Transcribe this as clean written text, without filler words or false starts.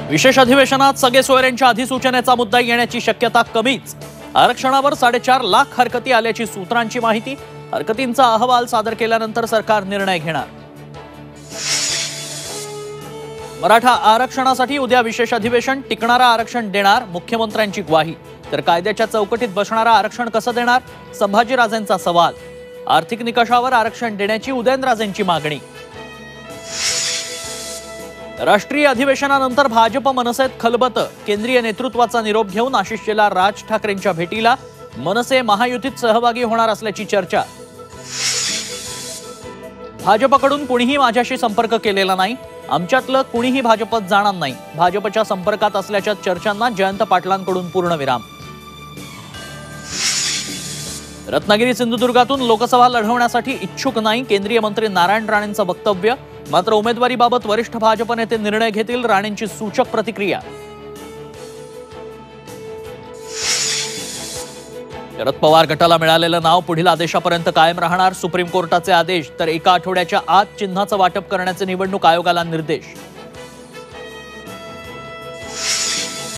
विशेष अधिवेशनात सगळे सोयऱ्यांच्या अधिसूचनेचा मुद्दा येण्याची शक्यता कमीच। आरक्षणावर 4.5 लाख हरकती आल्याची सूत्रांची माहिती। हरकतींचा अहवाल सादर केल्यानंतर सरकार निर्णय घेणार। मराठा आरक्षणासाठी उद्या विशेष अधिवेशन। टिकणारा आरक्षण देणार, मुख्यमंत्र्यांची ग्वाही। तर कायद्याच्या चौकटीत बसणारा आरक्षण कसं देणार, संभाजीराजेंचा सवाल। आर्थिक निकषावर आरक्षण देण्याची उदयनराजेंची मागणी। राष्ट्रीय अधिवेशनानंतर भाजप मनसेत खलबत। केंद्रीय नेतृत्वाचा निरोप घेऊन आशिष शेलार राज ठाकरेंच्या भेटीला। मनसे महायुतीत सहभागी होणार असल्याची चर्चा। भाजपकडून कुणीही माझ्याशी संपर्क केलेला नाही। आमच्यातलं कुणीही भाजपत जाणार नाही। भाजपच्या संपर्कात असल्याच्या चर्चांना जयंत पाटलांकडून पूर्णविराम। रत्नागिरी सिंधुदुर्गातून लोकसभा लढवण्यासाठी इच्छुक नाही, केंद्रीय मंत्री नारायण राणेंचं वक्तव्य। मात्र उमेदवारीबाबत वरिष्ठ भाजप नेते निर्णय घेतील, राणेंची सूचक प्रतिक्रिया। शरद पवार गटाला मिळालेलं नाव पुढील आदेशापर्यंत कायम राहणार। सुप्रीम कोर्टाचे आदेश। तर एका आठवड्याच्या आत चिन्हाचं वाटप करण्याचे निवडणूक आयोगाला निर्देश।